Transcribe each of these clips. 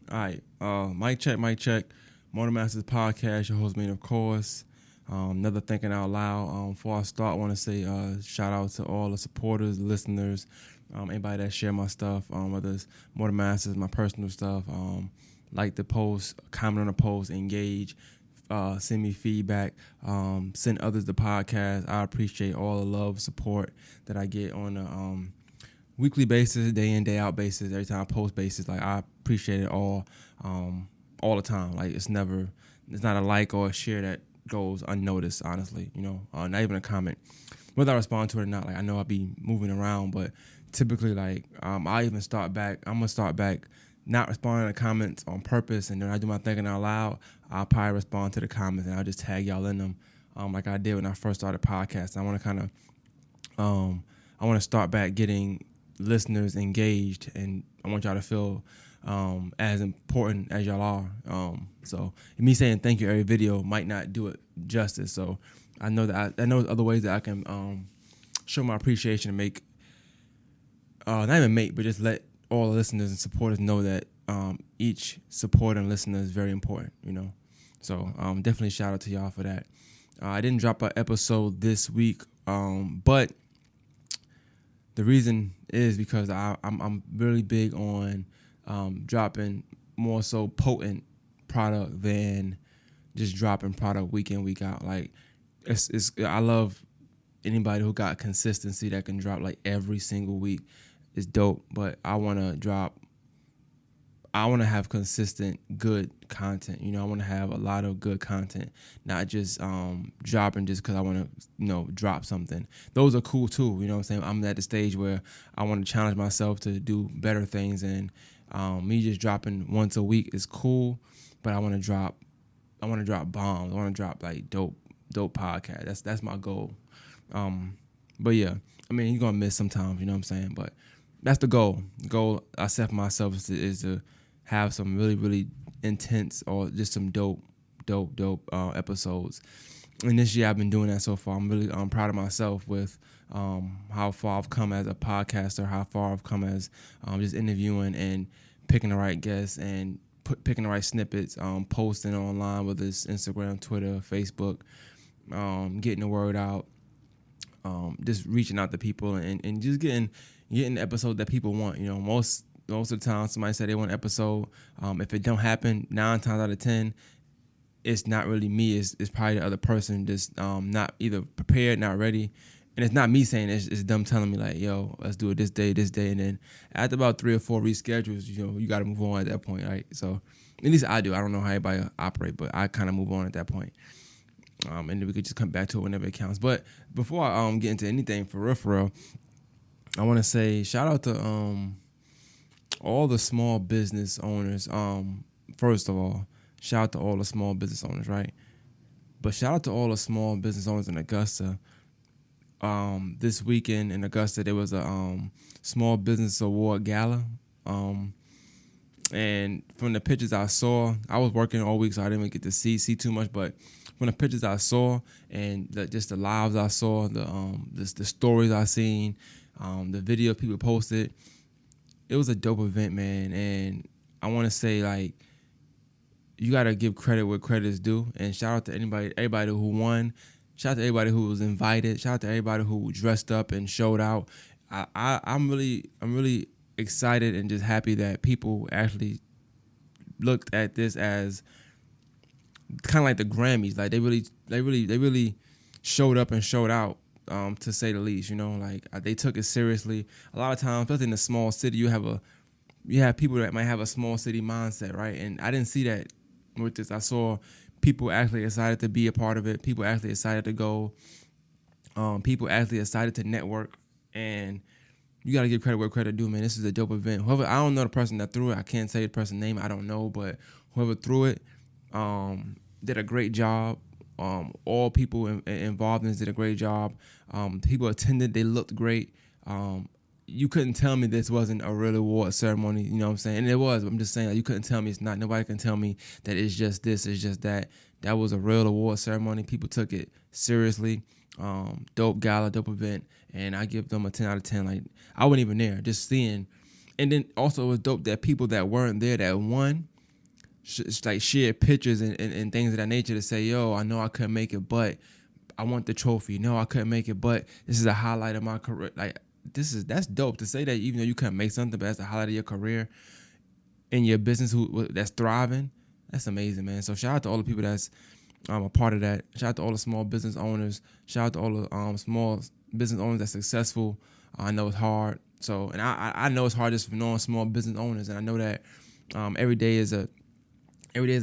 All right. Mic check, mic check. Motor Masters Podcast, your host, me, of course. Another Thinking Out Loud. Before I start, I want to say shout out to all the supporters, listeners, anybody that share my stuff, whether it's Motor Masters, my personal stuff. Like the post, comment on the post, engage, send me feedback, send others the podcast. I appreciate all the love, support that I get on the weekly basis, day in, day out basis, every time I post basis. Like I appreciate it all the time. Like it's not a like or a share that goes unnoticed, honestly, not even a comment. Whether I respond to it or not, like I know I'll be moving around, but typically like I'm gonna start back not responding to comments on purpose, and then I do my thinking out loud, I'll probably respond to the comments and I'll just tag y'all in them. Like I did when I first started podcasting. I want to start back getting listeners engaged, and I want y'all to feel as important as y'all are. So me saying thank you every video might not do it justice. So I know that I know other ways that I can show my appreciation and make not even make, but just let all the listeners and supporters know that each supporter and listener is very important. So definitely shout out to y'all for that. I didn't drop an episode this week, but the reason is because I'm really big on dropping more so potent product than just dropping product week in, week out. Like it's I love anybody who got consistency that can drop like every single week. It's dope, but I want to have consistent good content. I want to have a lot of good content, not just dropping just because I want to drop something. Those are cool too. You know what I'm saying? I'm at the stage where I want to challenge myself to do better things, and me just dropping once a week is cool, but I want to drop bombs. I want to drop like dope podcast. That's my goal. But yeah, I mean, you're gonna miss sometimes. You know what I'm saying? But that's the goal. The goal I set for myself is to have some really, really intense or just some dope episodes. And this year I've been doing that so far. I'm really proud of myself with how far I've come as a podcaster, how far I've come as just interviewing and picking the right guests and picking the right snippets, posting online, whether it's Instagram, Twitter, Facebook, getting the word out, just reaching out to people and just getting the episode that people want. Most of the time somebody said they want an episode. If it don't happen, 9 times out of 10, it's not really me. It's probably the other person just not either prepared, not ready. And it's not me saying it, it's them telling me like, yo, let's do it this day. And then after about 3 or 4 reschedules, you got to move on at that point, right? So at least I do. I don't know how everybody operate, but I kind of move on at that point. And then we could just come back to it whenever it counts. But before I get into anything for real, I want to say shout out to all the small business owners. First of all, shout out to all the small business owners, right? But shout out to all the small business owners in Augusta. This weekend in Augusta, there was a small business award gala. And from the pictures I saw, I was working all week, so I didn't even get to see too much. But from the pictures I saw and just the lives I saw, the stories I seen, the video people posted, it was a dope event, man. And I want to say, like, you got to give credit where credit is due. And shout out to everybody who won. Shout out to everybody who was invited. Shout out to everybody who dressed up and showed out. I'm really excited and just happy that people actually looked at this as kind of like the Grammys. Like they really showed up and showed out, to say the least. Like they took it seriously. A lot of times, especially in a small city, you have people that might have a small city mindset, right? And I didn't see that with this. I saw people actually excited to be a part of it. People actually excited to go. People actually excited to network. And you got to give credit where credit due, man. This is a dope event. Whoever, I don't know the person that threw it. I can't say the person's name. I don't know. But whoever threw it did a great job. All people involved in this did a great job. People attended. They looked great. You couldn't tell me this wasn't a real award ceremony, you know what I'm saying? And it was. I'm just saying, like, you couldn't tell me it's not. Nobody can tell me that it's just this, it's just that. That was a real award ceremony. People took it seriously. Dope gala, dope event. And I give them a 10 out of 10. I wasn't even there, just seeing. And then also it was dope that people that weren't there that won, like share pictures and things of that nature to say, yo, I know I couldn't make it, but I want the trophy. No, I couldn't make it, but this is a highlight of my career. Like that's dope to say that even though you couldn't make something, but that's the highlight of your career in your business that's thriving. That's amazing, man. So shout out to all the people that's a part of that. Shout out to all the small business owners. Shout out to all the small business owners that's successful. I know it's hard. So, and I know it's hard just for knowing small business owners, and I know that every day is a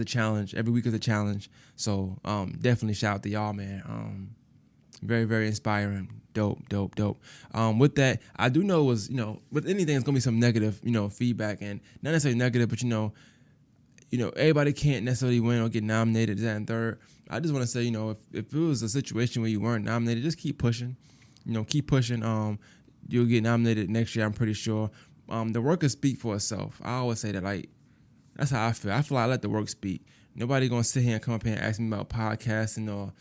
challenge. Every week is a challenge. So definitely shout out to y'all, man. Very, very inspiring. Dope. With that, I do know was, with anything, it's gonna be some negative, feedback, and not necessarily negative, but everybody can't necessarily win or get nominated, that and third. I just want to say, if it was a situation where you weren't nominated, just keep pushing. Keep pushing. You'll get nominated next year, I'm pretty sure. The work will speak for itself. I always say that, like, that's how I feel. I feel like I let the work speak. Nobody gonna sit here and come up here and ask me about podcasting or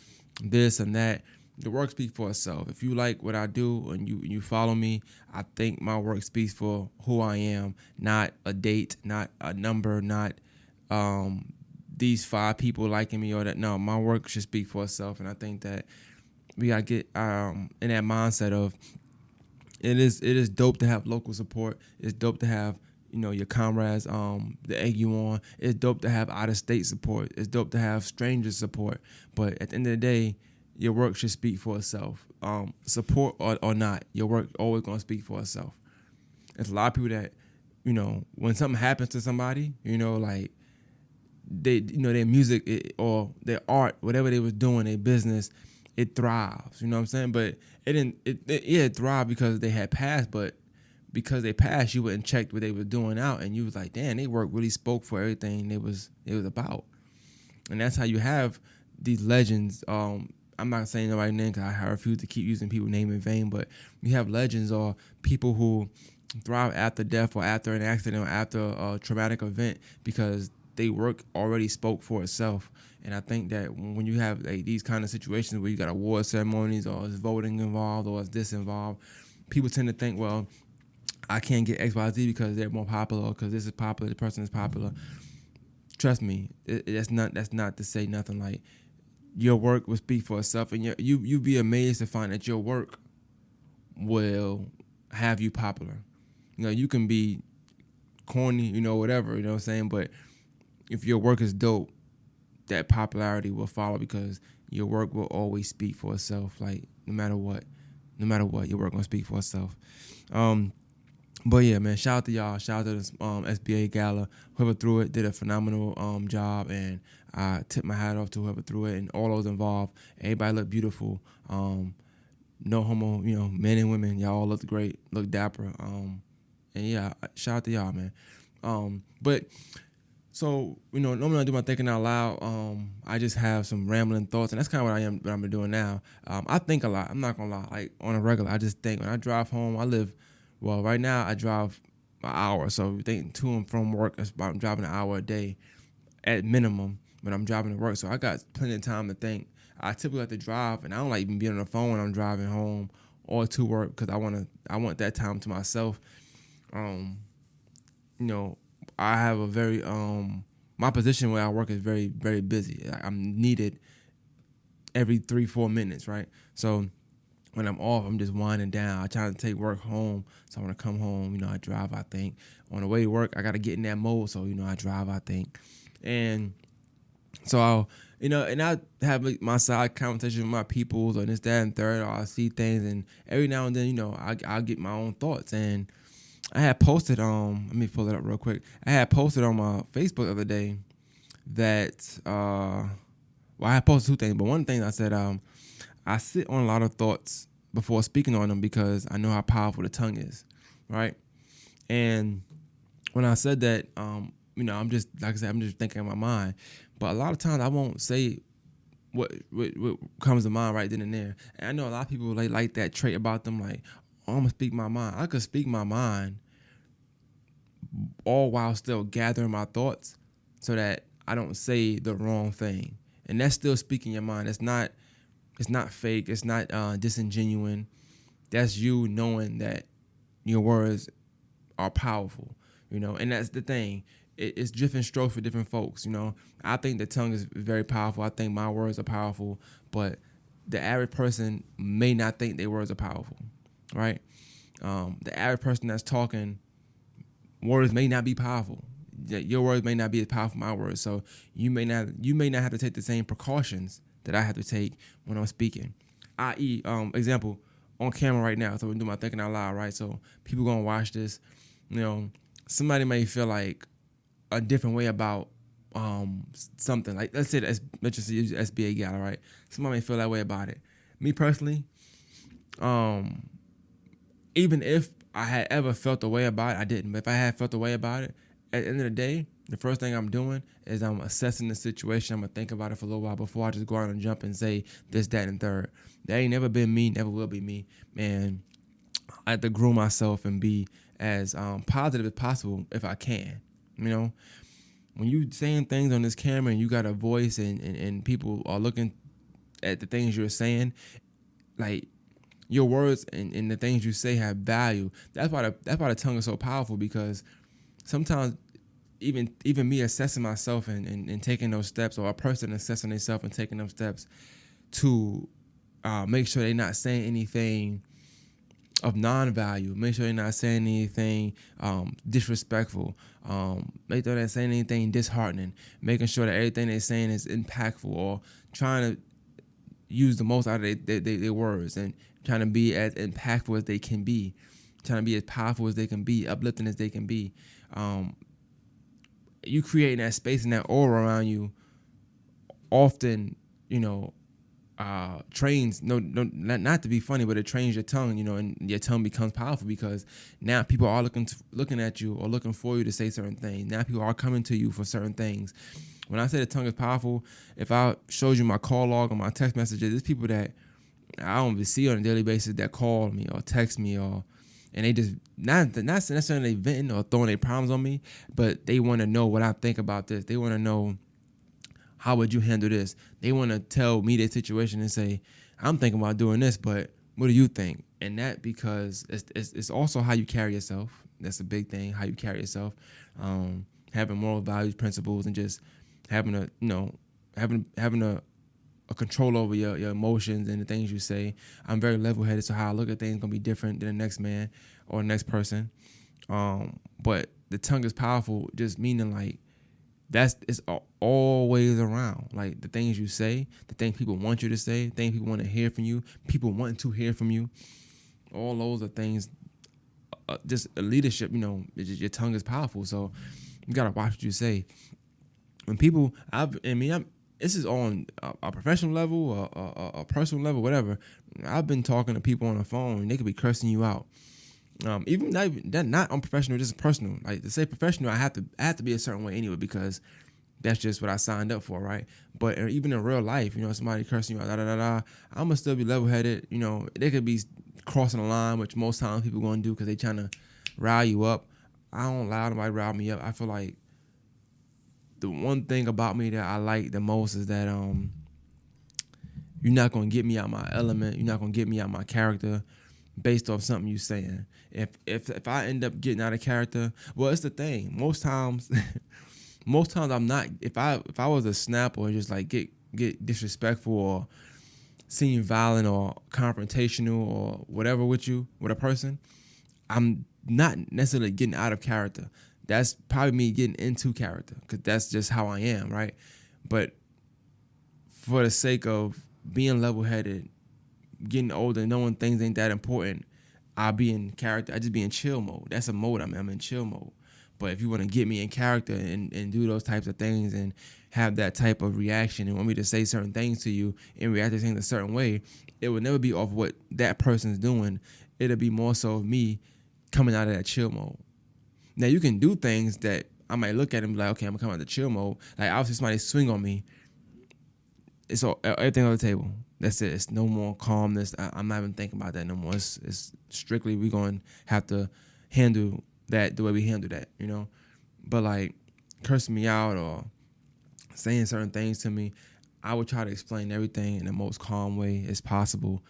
this and that. The work speaks for itself. If you like what I do and you follow me, I think my work speaks for who I am, not a date, not a number, not these 5 people liking me or that. No, my work should speak for itself, and I think that we gotta get in that mindset of it is dope to have local support. It's dope to have your comrades that egg you on. It's dope to have out of state support. It's dope to have strangers support. But at the end of the day, your work should speak for itself. Support or not, your work always gonna speak for itself. There's a lot of people that when something happens to somebody, like they their music or their art, whatever they was doing, their business, it thrives. You know what I'm saying? But it thrived because they had passed, but because they passed, you went and checked what they were doing out, and you was like, damn, they work really spoke for everything it was about. And that's how you have these legends. I'm not saying nobody's name because I refuse to keep using people's name in vain, but you have legends or people who thrive after death or after an accident or after a traumatic event because they work already spoke for itself. And I think that when you have these kind of situations where you got award ceremonies or is voting involved or is this involved, people tend to think, well, I can't get XYZ because they're more popular or because this is popular, the person is popular. Trust me, that's not to say nothing. Like, your work will speak for itself, and you'd be amazed to find that your work will have you popular. You can be corny, whatever, what I'm saying, but if your work is dope, that popularity will follow because your work will always speak for itself. Like, no matter what, your work gonna speak for itself. But yeah, man, shout out to y'all. Shout out to this SBA gala. Whoever threw it did a phenomenal job, and I tip my hat off to whoever threw it and all those involved. Everybody looked beautiful. No homo, men and women. Y'all all looked great, looked dapper. And yeah, shout out to y'all, man. But so, normally I do my thinking out loud. I just have some rambling thoughts, and that's kind of what I'm doing now. I think a lot. I'm not gonna lie. Like, on a regular, I just think. When I drive home, right now I drive an hour. So think to and from work, I'm driving an hour a day at minimum when I'm driving to work. So I got plenty of time to think. I typically have to drive, and I don't like even being on the phone when I'm driving home or to work because I want that time to myself. I have a very my position where I work is very, very busy. I'm needed every 3-4 minutes, right? So when I'm off, I'm just winding down. I try to take work home, so I want to come home. I drive, I think. On the way to work, I got to get in that mode, so, I drive, I think. And so I'll, and I have my side conversation with my peoples or this, that, and third, or I see things, and every now and then, I'll get my own thoughts. And I had posted, let me pull it up real quick. I had posted on my Facebook the other day that, I had posted 2 things, but one thing I said, I sit on a lot of thoughts before speaking on them because I know how powerful the tongue is, right? And when I said that, I'm just, like I said, I'm just thinking in my mind. But a lot of times I won't say what comes to mind right then and there. And I know a lot of people like that trait about them, like, oh, I'm going to speak my mind. I could speak my mind all while still gathering my thoughts so that I don't say the wrong thing. And that's still speaking your mind. It's not fake. It's not disingenuine. That's you knowing that your words are powerful, and that's the thing. it's different strokes for different folks. I think the tongue is very powerful. I think my words are powerful, but the average person may not think their words are powerful, right? The average person that's talking, words may not be powerful. Your words may not be as powerful as my words. So you may not have to take the same precautions that I have to take when I'm speaking. I.e., example, on camera right now. So we're doing my thinking out loud, right? So people gonna watch this. Somebody may feel like a different way about something. Like let's just use SBA Gala, right? Somebody may feel that way about it. Me personally, even if I had ever felt a way about it, I didn't. But if I had felt a way about it, at the end of the day, the first thing I'm doing is I'm assessing the situation. I'm going to think about it for a little while before I just go out and jump and say this, that, and third. That ain't never been me, never will be me. And I have to groom myself and be as positive as possible if I can. When you saying things on this camera and you got a voice and people are looking at the things you're saying, like, your words and the things you say have value. That's why the tongue is so powerful, because sometimes even me assessing myself and taking those steps, or a person assessing themselves and taking those steps to make sure they're not saying anything of non-value, make sure they're not saying anything disrespectful, make sure they're not saying anything disheartening, making sure that everything they're saying is impactful, or trying to use the most out of their words, and trying to be as impactful as they can be, trying to be as powerful as they can be, uplifting as they can be. You creating that space and that aura around you often, trains, not to be funny, but it trains your tongue, and your tongue becomes powerful, because now people are looking at you or looking for you to say certain things. Now people are coming to you for certain things. When I say the tongue is powerful, if I showed you my call log or my text messages, there's people that I don't even see on a daily basis that call me or text me, and they just not necessarily venting or throwing their problems on me, but they want to know what I think about this. They want to know, how would you handle this? They want to tell me their situation and say, I'm thinking about doing this, but what do you think? And that, because it's also how you carry yourself. That's a big thing, how you carry yourself, having moral values, principles, and just having a control over your emotions and the things you say. I'm very level-headed, so how I look at things is gonna be different than the next man or the next person. But the tongue is powerful, just meaning like it's always around. Like the things you say, the things people want you to say, the things people want to hear from you, people wanting to hear from you. All those are things. Just leadership, your tongue is powerful, so you gotta watch what you say. When people, this is on a professional level or a personal level, whatever. I've been talking to people on the phone, and they could be cursing you out. Even not unprofessional, just personal. Like, to say professional, I have to be a certain way anyway, because that's just what I signed up for, right? But even in real life, somebody cursing you out, I'm gonna still be level-headed. They could be crossing the line, which most times people gonna do because they trying to rile you up. I don't allow nobody to rile me up. I feel like the one thing about me that I like the most is that you're not gonna get me out my element. You're not gonna get me out my character based off something you saying. If I end up getting out of character, well, it's the thing. Most times I'm not. If I was a snap or just like get disrespectful or seem violent or confrontational or whatever with a person, I'm not necessarily getting out of character. That's probably me getting into character, because that's just how I am, right? But for the sake of being level-headed, getting older, knowing things ain't that important, I'll be in character. I just be in chill mode. That's a mode I'm in chill mode. But if you want to get me in character and do those types of things and have that type of reaction and want me to say certain things to you and react to things a certain way, it would never be off what that person's doing. It'll be more so of me coming out of that chill mode. Now, you can do things that I might look at and be like, okay, I'm coming out of the chill mode. Like, obviously, somebody swing on me, it's everything on the table. That's it. It's no more calmness. I'm not even thinking about that no more. It's strictly, we're going to have to handle that the way we handle that, But like cursing me out or saying certain things to me, I would try to explain everything in the most calm way as possible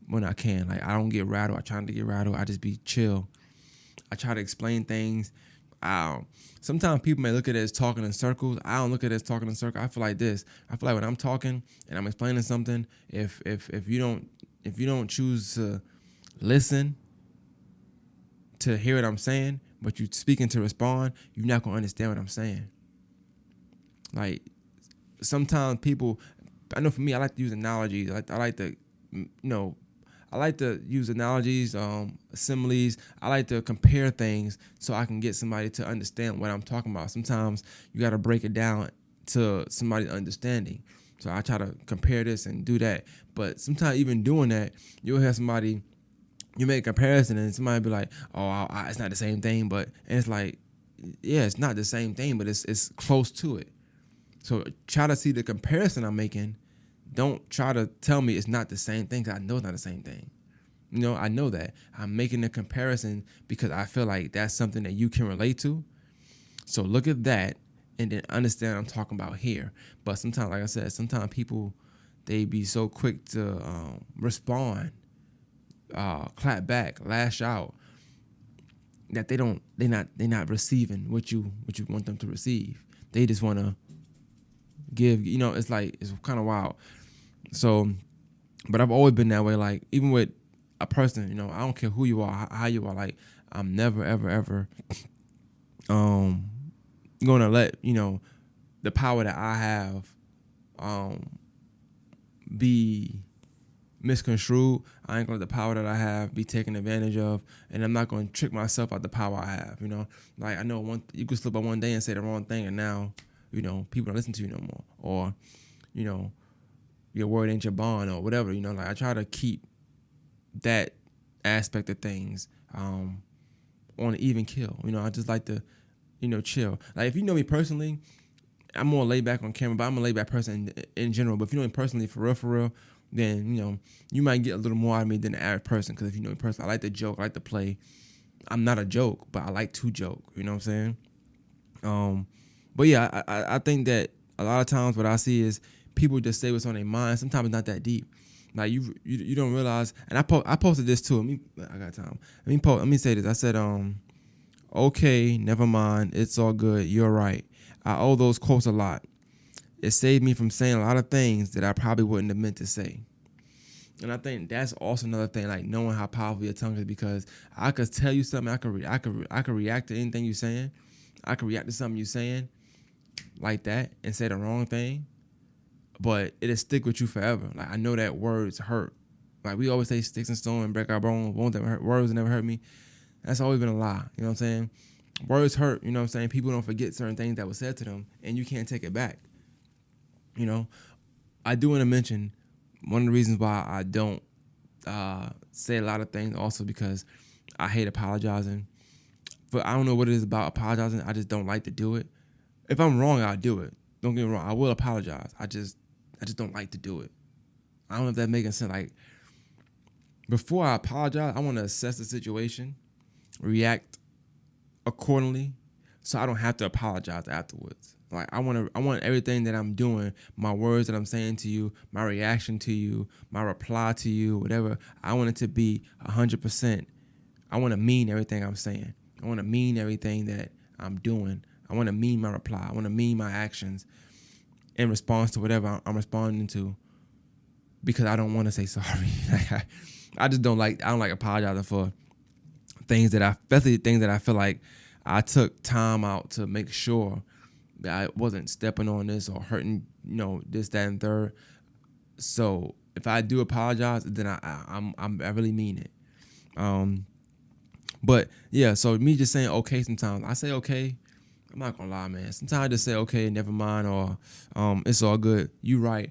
when I can. Like, I don't get rattled. I try not to get rattled. I just be chill. I try to explain things. Sometimes people may look at it as talking in circles. I don't look at it as talking in circles. I feel like this. I feel like when I'm talking and I'm explaining something, if you don't choose to listen to hear what I'm saying, but you speaking to respond, you're not gonna understand what I'm saying. Like sometimes people, I know for me, I like to use analogies. I like to, I like to use analogies, similes. I like to compare things so I can get somebody to understand what I'm talking about. Sometimes you got to break it down to somebody's understanding. So I try to compare this and do that. But sometimes even doing that, you'll have somebody, you make a comparison and somebody be like, oh, it's not the same thing. And it's like, yeah, it's not the same thing, but it's close to it. So try to see the comparison I'm making. Don't try to tell me it's not the same thing, because I know it's not the same thing. I know that. I'm making a comparison because I feel like that's something that you can relate to. So look at that and then understand what I'm talking about here. But sometimes, like I said, sometimes people, they be so quick to respond, clap back, lash out, that they're not receiving what you want them to receive. They just want to give, it's like, it's kind of wild. So, but I've always been that way. Like, even with a person, I don't care who you are, how you are. Like, I'm never, ever, ever, gonna let the power that I have, be misconstrued. I ain't gonna let the power that I have be taken advantage of, and I'm not gonna trick myself out the power I have. Like, I know you could slip up one day and say the wrong thing, and now people don't listen to you no more, or your word ain't your bond, or whatever. Like, I try to keep that aspect of things on an even kill. I just like to chill. Like, if you know me personally, I'm more laid back on camera, but I'm a laid back person in general. But if you know me personally, for real, then you might get a little more out of me than the average person. Because if you know me personally, I like to joke, I like to play. I'm not a joke, but I like to joke. You know what I'm saying? But yeah, I think that a lot of times what I see is people just say what's on their mind. Sometimes it's not that deep. Like, you don't realize. And I posted this too. I got time. Let me say this. I said, okay, never mind. It's all good. You're right. I owe those quotes a lot. It saved me from saying a lot of things that I probably wouldn't have meant to say. And I think that's also another thing, like knowing how powerful your tongue is, because I could tell you something, I could react to anything you're saying. I could react to something you're saying like that and say the wrong thing, but it'll stick with you forever. Like, I know that words hurt. Like, we always say sticks and stones break our bones, won't never hurt. Words never hurt me. That's always been a lie. You know what I'm saying? Words hurt. You know what I'm saying? People don't forget certain things that were said to them, and you can't take it back. I do want to mention one of the reasons why I don't say a lot of things, also because I hate apologizing. But I don't know what it is about apologizing. I just don't like to do it. If I'm wrong, I'll do it. Don't get me wrong. I will apologize. I just don't like to do it. I don't know if that making sense. Like, before I apologize, I want to assess the situation, react accordingly, so I don't have to apologize afterwards. Like, I want everything that I'm doing, my words that I'm saying to you, my reaction to you, my reply to you, whatever, I want it to be 100%. I want to mean everything I'm saying. I want to mean everything that I'm doing. I want to mean my reply. I want to mean my actions in response to whatever I'm responding to, because I don't want to say sorry. I don't like apologizing for especially things that I feel like I took time out to make sure that I wasn't stepping on this or hurting, this, that, and third. So if I do apologize, then I really mean it. But yeah, so me just saying okay sometimes. I say okay. I'm not gonna lie, man. Sometimes I just say okay, never mind, or it's all good. You right.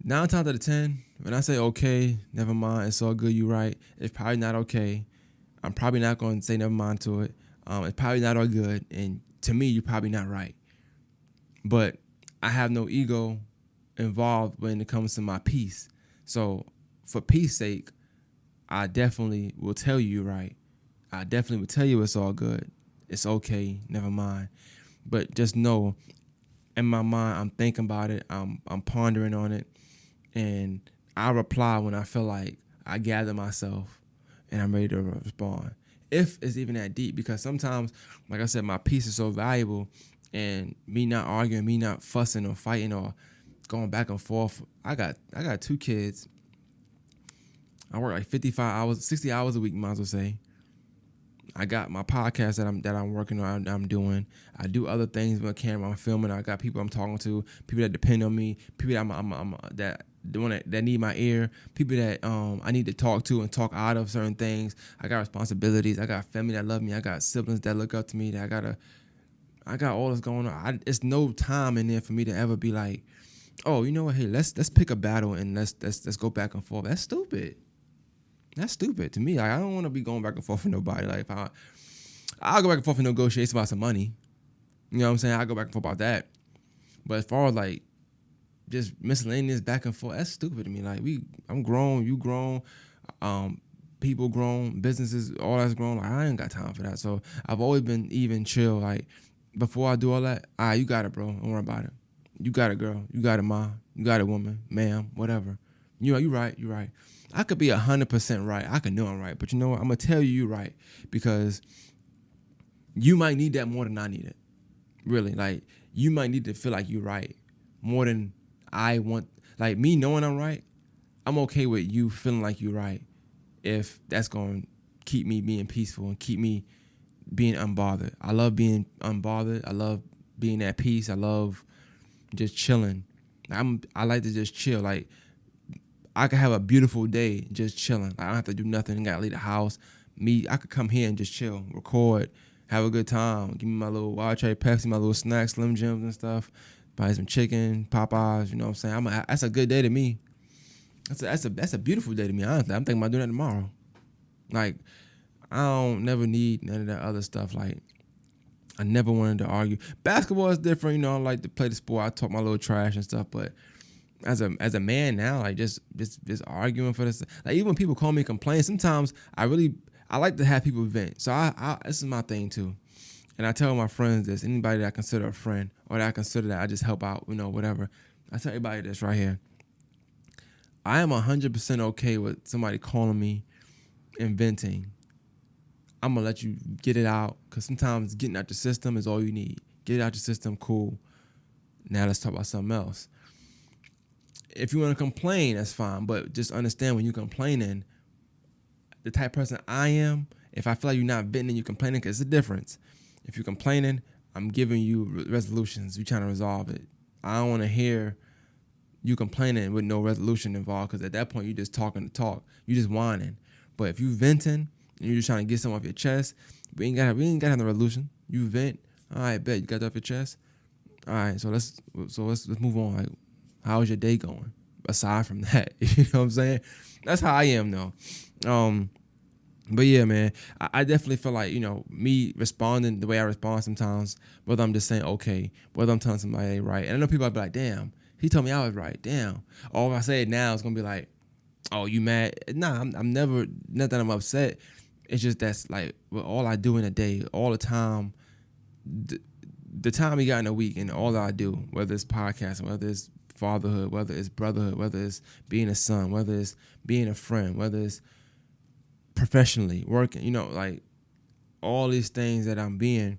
9 times out of 10, when I say okay, never mind, it's all good, you right, it's probably not okay. I'm probably not going to say never mind to it. It's probably not all good, and to me, you're probably not right. But I have no ego involved when it comes to my peace. So for peace sake, I definitely will tell you you're right. I definitely will tell you it's all good. It's okay, never mind. But just know, in my mind, I'm thinking about it. I'm pondering on it. And I reply when I feel like I gather myself and I'm ready to respond. if it's even that deep, because sometimes, like I said, my peace is so valuable, and me not arguing, me not fussing or fighting or going back and forth. I got 2 kids. I work like 55 hours, 60 hours a week, might as well say. I got my podcast that I'm working on. I'm doing. I do other things with the camera. I'm filming. I got people I'm talking to. People that depend on me. People that I'm that the one that need my ear. People that I need to talk to and talk out of certain things. I got responsibilities. I got family that love me. I got siblings that look up to me. That I got all this going on. It's no time in there for me to ever be like, oh, you know what? Hey, let's pick a battle and let's go back and forth. That's stupid. That's stupid to me. Like, I don't want to be going back and forth with nobody. Like, if I'll go back and forth and negotiate about some money. You know what I'm saying? I'll go back and forth about that. But as far as like just miscellaneous back and forth, that's stupid to me. Like, I'm grown, you grown, people grown, businesses, all that's grown. Like, I ain't got time for that. So I've always been even chill. Like, before I do all that, you got it, bro. Don't worry about it. You got it, girl. You got it, ma. You got it, woman, ma'am, whatever. You right. I could be 100% right. I can know I'm right. But you know what? I'm going to tell you right, because you might need that more than I need it. Really. Like, you might need to feel like you're right more than I want. Like, me knowing I'm right, I'm okay with you feeling like you're right if that's going to keep me being peaceful and keep me being unbothered. I love being unbothered. I love being at peace. I love just chilling. I like to just chill. Like, I could have a beautiful day just chilling. I don't have to do nothing. I gotta leave the house. I could come here and just chill, record, have a good time. Give me my little wild cherry Pepsi, my little snacks, Slim Jims and stuff. Buy some chicken, Popeyes. You know what I'm saying? That's a good day to me. That's a beautiful day to me. Honestly, I'm thinking about doing that tomorrow. Like, I don't never need none of that other stuff. Like, I never wanted to argue. Basketball is different. You know, I like to play the sport. I talk my little trash and stuff, but as a man now, like just arguing for this. Like, even when people call me complain, sometimes I like to have people vent. So this is my thing too. And I tell my friends this, anybody that I consider a friend or that I consider that I just help out, you know, whatever. I tell everybody this right here. I am 100% okay with somebody calling me and venting. I'm gonna let you get it out, because sometimes getting out the system is all you need. Get it out the system, cool. Now let's talk about something else. If you want to complain, that's fine, but just understand when you're complaining, the type of person I am, if I feel like you're not venting, you're complaining, because it's a difference. If you're complaining, I'm giving you resolutions. You're trying to resolve it. I don't want to hear you complaining with no resolution involved, because at that point, you're just talking to talk. You're just whining. But if you venting and you're just trying to get something off your chest, we ain't got to have no resolution. You vent. All right, bet. You got that off your chest? All right, so let's move on. Like, how's your day going? Aside from that, you know what I'm saying? That's how I am, though. But yeah, man, I definitely feel like, you know, me responding the way I respond sometimes, whether I'm just saying okay, whether I'm telling somebody they right. And I know people be like, damn, he told me I was right. Damn. Or if I say it now, it's gonna be like, oh, you mad? Nah, I'm never. Not that I'm upset. It's just that's like all I do in a day, all the time. The time we got in a week, and all that I do, whether it's podcasting, whether it's fatherhood, whether it's brotherhood, whether it's being a son, whether it's being a friend, whether it's professionally working, you know, like all these things that I'm being,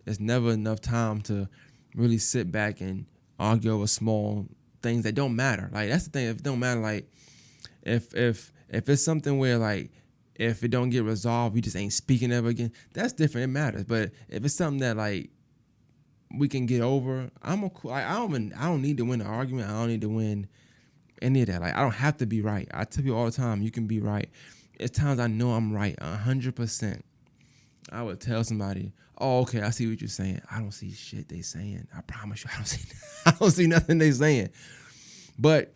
there's never enough time to really sit back and argue over small things that don't matter. Like, that's the thing. If it don't matter, like if it's something where, like, if it don't get resolved, we just ain't speaking ever again, that's different. It matters. But if it's something that, like, we can get over, I don't need to win an argument. I don't need to win any of that. Like, I don't have to be right. I tell you all the time, you can be right. It's times I know I'm right 100%. I would tell somebody, oh, okay, I see what you're saying. I don't see shit they saying. I promise you, I don't see nothing they saying. But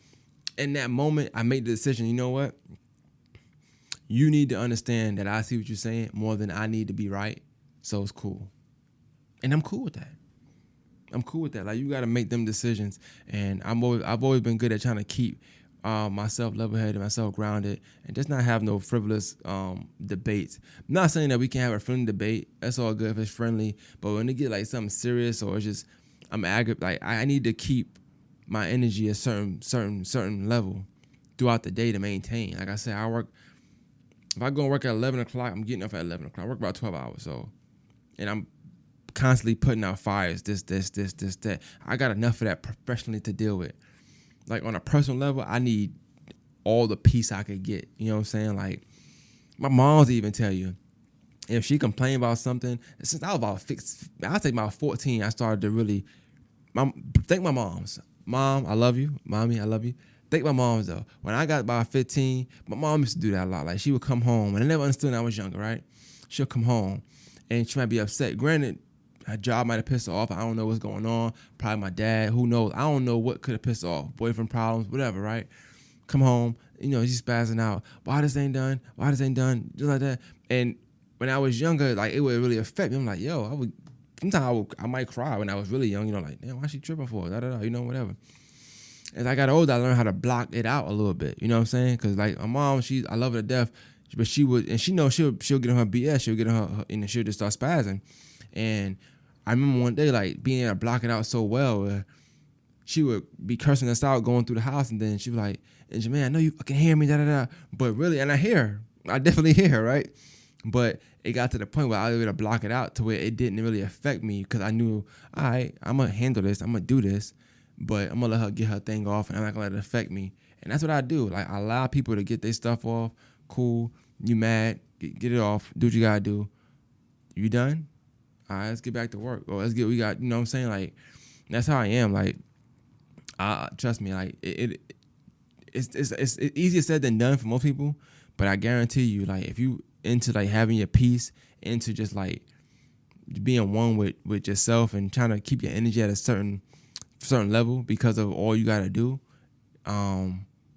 in that moment, I make the decision, you know what? You need to understand that I see what you're saying more than I need to be right. So it's cool. And I'm cool with that. Like, you got to make them decisions. And I've always been good at trying to keep myself level-headed, myself grounded, and just not have no frivolous debates. I'm not saying that we can't have a friendly debate. That's all good if it's friendly. But when it get like something serious, or it's just I'm aggravated, like, I need to keep my energy a certain level throughout the day to maintain. Like I said, I work If I go and work at 11 o'clock, I'm getting up at 11 o'clock. I work about 12 hours, so, and I'm constantly putting out fires, this, that. I got enough of that professionally to deal with. Like, on a personal level, I need all the peace I could get. You know what I'm saying? Like, my mom's even tell you, if she complained about something, since I was I'd say about 14, I started to really, thank my moms. Mom, I love you. Mommy, I love you. Thank my moms, though. When I got about 15, my mom used to do that a lot. Like, she would come home, and I never understood when I was younger, right? She'll come home, and she might be upset. Granted, her job might have pissed her off. I don't know what's going on. Probably my dad. Who knows? I don't know what could have pissed her off. Boyfriend problems, whatever, right? Come home, she's spazzing out. Why this ain't done? Why this ain't done? Just like that. And when I was younger, like, it would really affect me. I'm like, yo, sometimes I might cry when I was really young, like, damn, why she tripping for? Whatever. As I got older, I learned how to block it out a little bit. You know what I'm saying? Because, like, my mom, I love her to death, but she would, and she knows she'll get on her BS, she'll get on her, and she'll just start spazzing. And I remember one day, like, being able to block it out so well, she would be cursing us out going through the house, and then she was like, and Jermaine, I know you fucking hear me, but really, and I definitely hear her, right? But it got to the point where I was able to block it out to where it didn't really affect me, because I knew, all right, I'm going to handle this, I'm going to do this, but I'm going to let her get her thing off, and I'm not going to let it affect me. And that's what I do. Like, I allow people to get their stuff off. Cool. You mad. Get it off. Do what you got to do. You done? All right, let's get back to work. Or you know what I'm saying? Like, that's how I am. Like, trust me, like, it's easier said than done for most people, but I guarantee you, like, if you into, like, having your peace, into just, like, being one with yourself and trying to keep your energy at a certain level because of all you gotta do,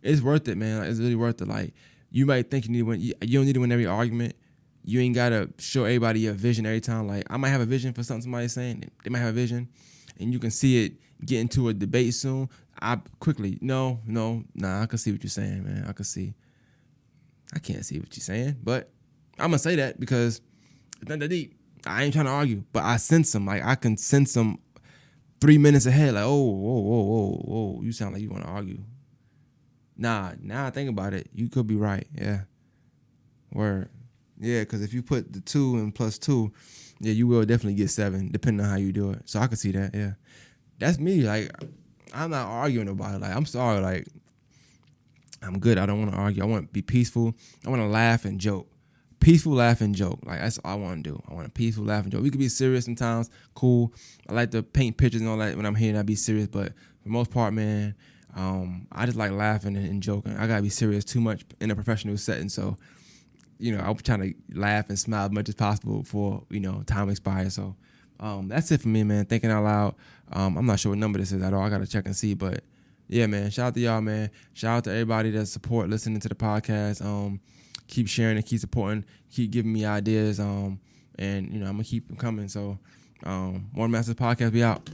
it's worth it, man. Like, it's really worth it. Like, you might think you need to win. You don't need to win every argument. You ain't gotta show everybody your vision every time. Like, I might have a vision for something somebody's saying. They might have a vision, and you can see it get into a debate soon. I quickly, nah, I can see what you're saying, man. I can't see what you're saying, but I'm gonna say that because it's not that deep. I ain't trying to argue, but I sense them. Like, I can sense them 3 minutes ahead. Like, whoa, you sound like you want to argue. Nah, now I think about it, you could be right. Yeah, word. Yeah, because if you put the 2 and plus 2, yeah, you will definitely get 7, depending on how you do it. So I can see that. Yeah, that's me. Like, I'm not arguing about it. Like, I'm sorry. Like, I'm good. I don't want to argue. I want to be peaceful. I want to laugh and joke. Peaceful laugh and joke. Like, that's all I want to do. I want a peaceful laugh and joke. We could be serious sometimes. Cool. I like to paint pictures and all that when I'm here and I be serious. But for the most part, man, I just like laughing and joking. I got to be serious too much in a professional setting. So, I'm trying to laugh and smile as much as possible before, time expires. So that's it for me, man. Thinking out loud. I'm not sure what number this is at all. I got to check and see. But, yeah, man, shout out to y'all, man. Shout out to everybody that support listening to the podcast. Keep sharing and keep supporting, keep giving me ideas, and I'm gonna keep them coming. So, One Masters Podcast, we out.